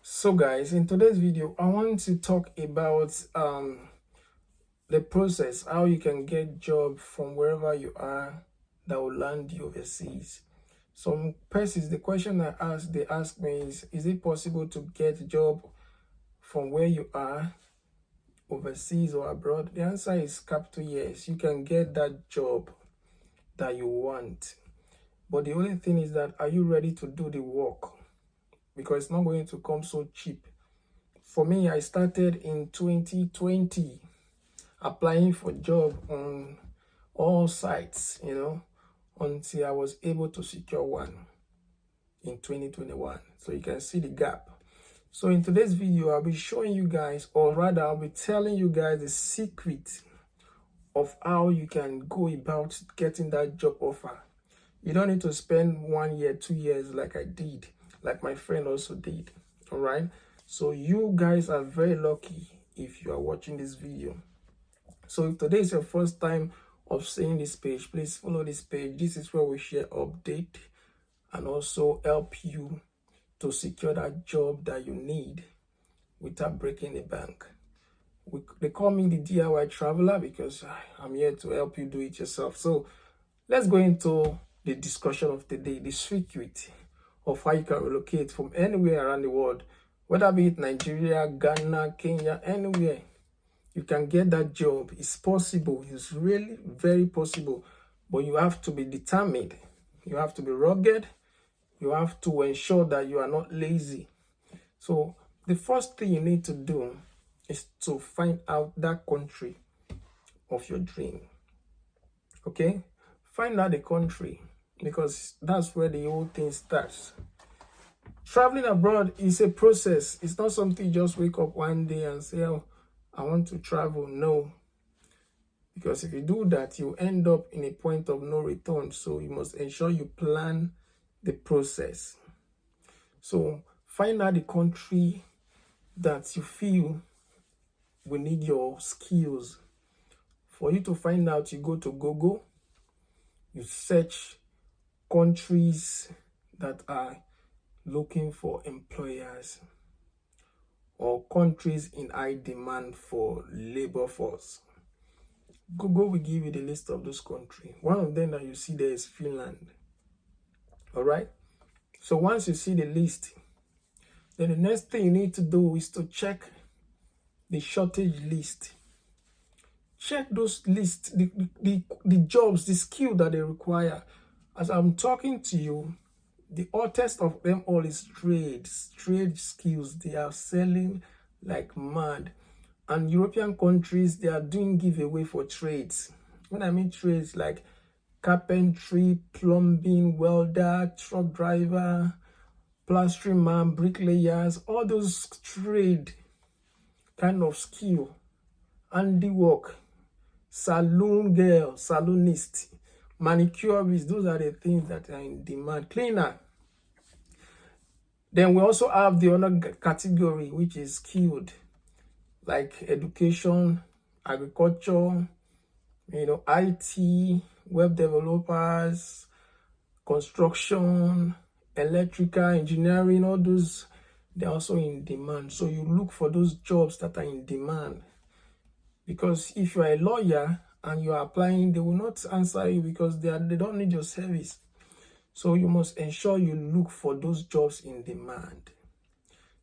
So guys, in today's video I want to talk about the process, how you can get job from wherever you are that will land you overseas. Some persons, the question they ask me is it possible to get job from where you are overseas or abroad? The answer is capital yes. You can get that job that you want, but the only thing is that, are you ready to do the work? Because it's not going to come so cheap. For me, I started in 2020 applying for job on all sites, until I was able to secure one in 2021. So you can see the gap. So in today's video, I'll be showing you guys, or rather I'll be telling you guys the secret of how you can go about getting that job offer. You don't need to spend 1 year, 2 years like I did, like my friend also did. All right. So you guys are very lucky if you are watching this video. So if today is your first time of seeing this page, please follow this page. This is where we share update and also help you to secure that job that you need without breaking the bank. They call me the DIY traveler because I'm here to help you do it yourself. So let's go into the discussion of the day, the secret of how you can relocate from anywhere around the world, whether be it Nigeria, Ghana, Kenya, anywhere. You can get that job. It's possible. It's really very possible. But you have to be determined. You have to be rugged. You have to ensure that you are not lazy. So the first thing you need to do is to find out that country of your dream. Okay? Find out the country, because that's where the whole thing starts. Traveling abroad is a process. It's not something you just wake up one day and say, oh, I want to travel. No. Because if you do that, you end up in a point of no return. So you must ensure you plan the process. So find out the country that you feel will need your skills. For you to find out, you go to Google, you search countries that are looking for employers or countries in high demand for labor force. Google will give you the list of those countries. One of them that you see there is Finland. All right. So once you see the list, then the next thing you need to do is to check the shortage list. Check those lists, the jobs, the skill that they require. As I'm talking to you, the hottest of them all is trade skills. They are selling like mad. And European countries, they are doing giveaway for trades. When I mean trades, like carpentry, plumbing, welder, truck driver, plastering man, bricklayers, all those trade kind of skill, handiwork, saloon girl, saloonist, manicurist, those are the things that are in demand. Cleaner. Then we also have the other category, which is skilled, like education, agriculture, IT, web developers, construction, electrical engineering, all those, they're also in demand. So you look for those jobs that are in demand. Because if you are a lawyer and you are applying, they will not answer you because they don't need your service. So you must ensure you look for those jobs in demand.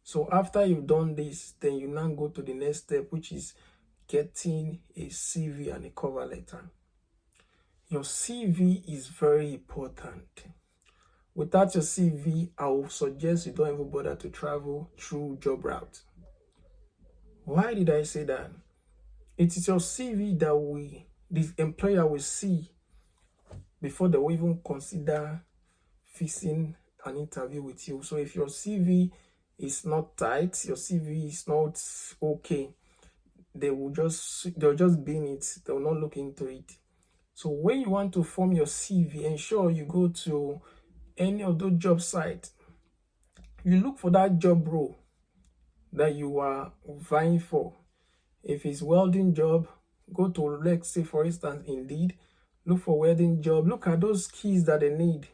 So after you've done this, then you now go to the next step, which is getting a CV and a cover letter. Your CV is very important. Without your CV, I will suggest you don't even bother to travel through job route. Why did I say that? It is your CV that the employer will see before they will even consider fixing an interview with you. So if your CV is not tight, your CV is not okay, they'll just bin it. They will not look into it. So when you want to form your CV, ensure you go to any of those job sites. You look for that job role that you are vying for. If it's welding job, go to, let's say for instance, Indeed, look for welding job, look at those keys that they need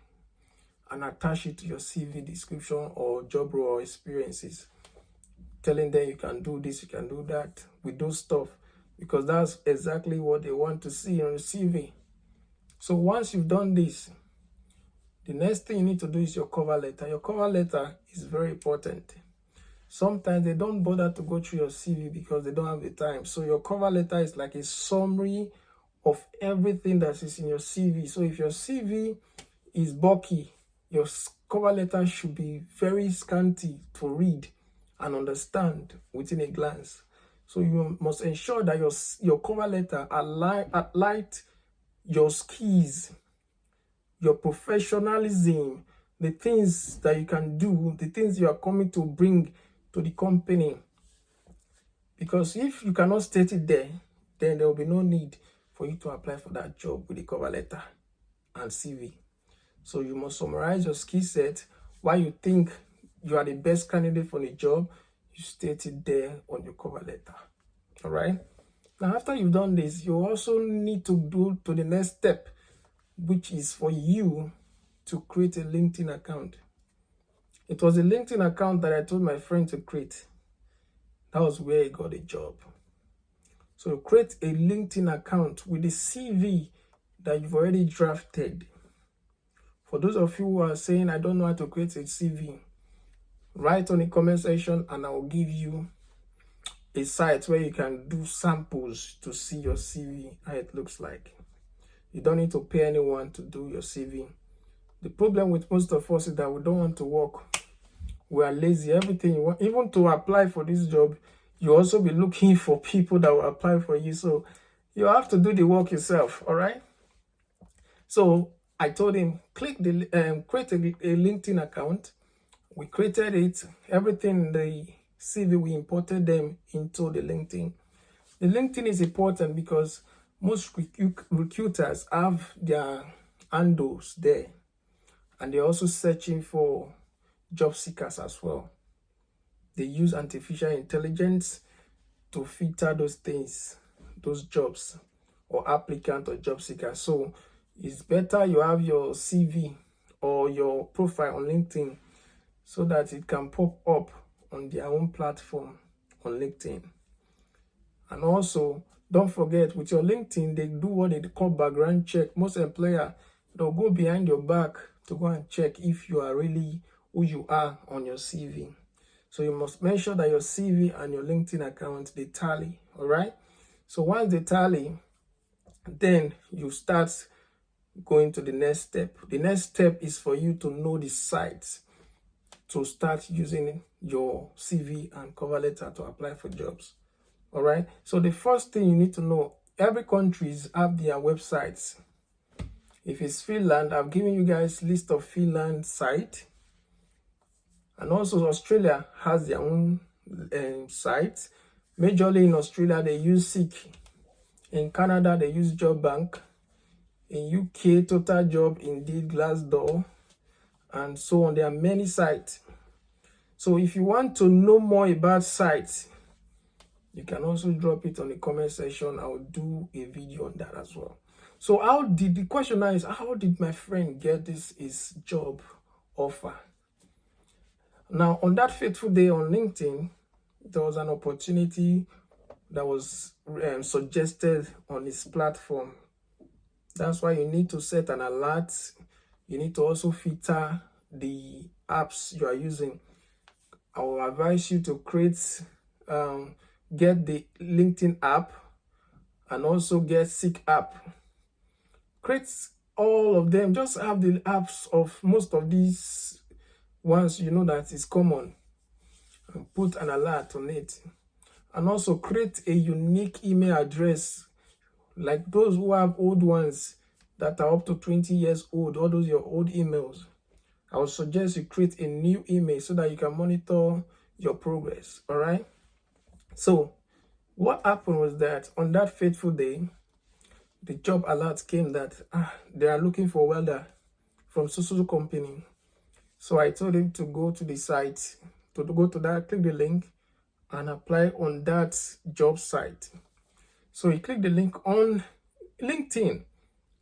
and attach it to your CV description or job role or experiences. telling them you can do this, you can do that with those stuff, because that's exactly what they want to see on your CV. So once you've done this, the next thing you need to do is your cover letter. Your cover letter is very important. Sometimes they don't bother to go through your CV because they don't have the time. So your cover letter is like a summary of everything that is in your CV. So if your CV is bulky, your cover letter should be very scanty to read and understand within a glance. So you must ensure that your cover letter highlight your skills, your professionalism, the things that you can do, the things you are coming to bring to the company. Because if you cannot state it there, then there will be no need for you to apply for that job with the cover letter and CV. So you must summarize your skill set, why you think you are the best candidate for the job. You state it there on your cover letter. All right. Now, after you've done this, you also need to do to the next step, which is for you to create a LinkedIn account. It was a LinkedIn account that I told my friend to create. That was where he got a job. So create a LinkedIn account with a CV that you've already drafted. For those of you who are saying, I don't know how to create a CV, write on the comment section and I will give you a site where you can do samples to see your CV, how it looks like. You don't need to pay anyone to do your CV. The problem with most of us is that we don't want to work. We are lazy. Everything you want, even to apply for this job, you also be looking for people that will apply for you. So you have to do the work yourself. All right. So I told him, create a LinkedIn account. We created it. Everything in the CV, we imported them into the LinkedIn. The LinkedIn is important because most recruiters have their handles there, and they're also searching for job seekers as well. They use artificial intelligence to filter those things, those jobs or applicant or job seekers. So it's better you have your CV or your profile on LinkedIn so that it can pop up on their own platform on LinkedIn. And also, don't forget, with your LinkedIn, they do what they call background check. Most employers, they'll go behind your back to go and check if you are really who you are on your CV. So you must make sure that your CV and your LinkedIn account, they tally, all right? So once they tally, then you start going to the next step. The next step is for you to know the sites to start using your CV and cover letter to apply for jobs. All right. So the first thing you need to know, every countries have their websites. If it's Finland, I've given you guys list of Finland site. And also Australia has their own sites. Majorly in Australia, they use Seek. In Canada, they use Job Bank. In UK, Total Job, Indeed, Glassdoor, and so on. There are many sites. So if you want to know more about sites, you can also drop it on the comment section. I will do a video on that as well. So the question now is, how did my friend get his job offer? Now, on that fateful day on LinkedIn, there was an opportunity that was suggested on his platform. That's why you need to set an alert. You need to also filter the apps you are using. I will advise you to create, get the LinkedIn app and also get Seek app. Create all of them. Just have the apps of most of these ones you know that is common, and put an alert on it. And also create a unique email address, like those who have old ones that are up to 20 years old, all those your old emails. I would suggest you create a new email so that you can monitor your progress. All right. So what happened was that on that fateful day, the job alert came that they are looking for a welder from so company. So I told him to go to the site, to go to that, click the link and apply on that job site. So he clicked the link on LinkedIn.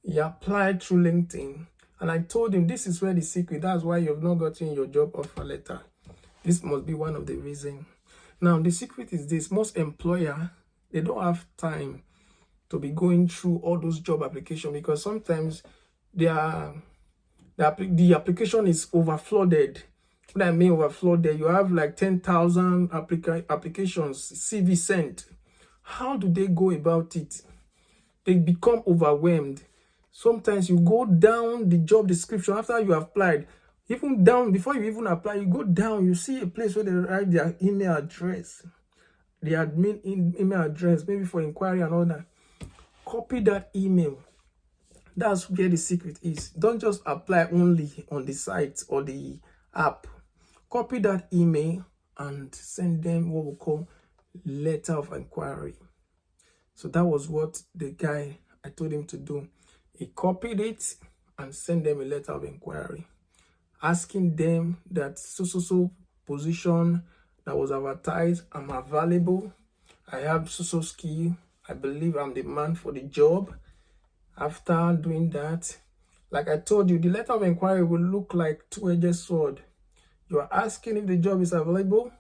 He applied through LinkedIn. And I told him, this is where the secret, that's why you've not gotten your job offer letter. This must be one of the reasons. Now, the secret is this: most employer, they don't have time to be going through all those job applications, because sometimes they are the application is overflooded. What I mean overflooded, you have like 10,000 applications, CV sent. How do they go about it? They become overwhelmed. Sometimes you go down the job description after you have applied, even down before you even apply, you go down, you see a place where they write their email address, the admin email address, maybe for inquiry and all that. Copy that email. That's where the secret is. Don't just apply only on the site or the app. Copy that email and send them what we call letter of inquiry. So that was what the guy, I told him to do. He copied it and sent them a letter of inquiry, asking them that so position that was advertised, I'm available, I have so skill, I believe I'm the man for the job. After doing that, like I told you, the letter of inquiry will look like two-edged sword. You are asking if the job is available.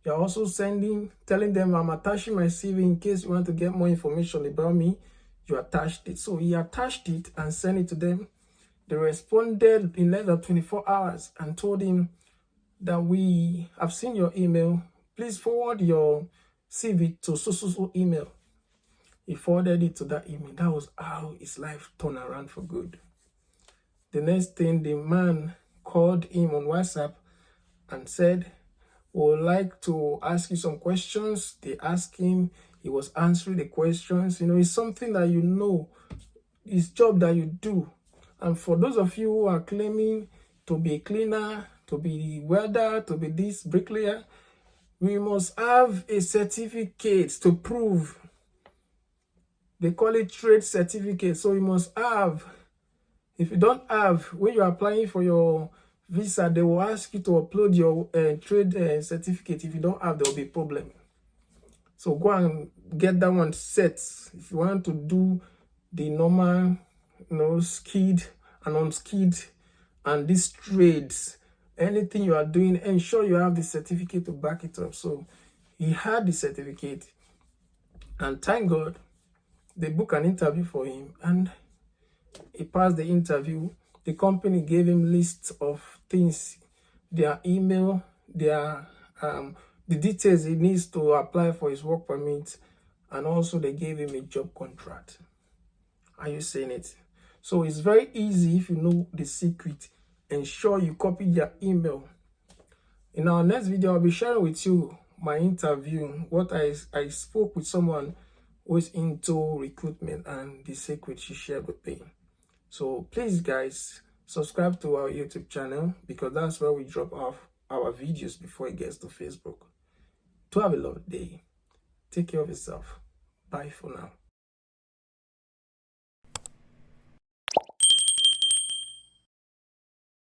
You're also telling them I'm attaching my CV in case you want to get more information about me. You attached it. So he attached it and sent it to them. They responded in less than 24 hours and told him that we have seen your email. Please forward your CV to so email. He forwarded it to that email. That was how his life turned around for good. The next thing, the man called him on WhatsApp and said, we would like to ask you some questions. They asked him, he was answering the questions. It's something that it's job that you do. And for those of you who are claiming to be a cleaner, to be a welder, to be this bricklayer, we must have a certificate to prove. They call it trade certificate. So you must have. If you don't have, when you're applying for your visa, they will ask you to upload your trade certificate. If you don't have, there will be a problem. So go and get that one set. If you want to do the normal, skilled and unskilled and these trades, anything you are doing, ensure you have the certificate to back it up. So he had the certificate, and thank God, they booked an interview for him and he passed the interview. The company gave him lists of things, their email, their the details he needs to apply for his work permit, and also they gave him a job contract. Are you seeing it? So it's very easy. If you know the secret, ensure you copy their email. In our next video, I'll be sharing with you my interview, what I spoke with someone who is into recruitment and the secret she shared with me. So please, guys, subscribe to our YouTube channel, because that's where we drop off our videos before it gets to Facebook. To have a lovely day. Take care of yourself. Bye for now.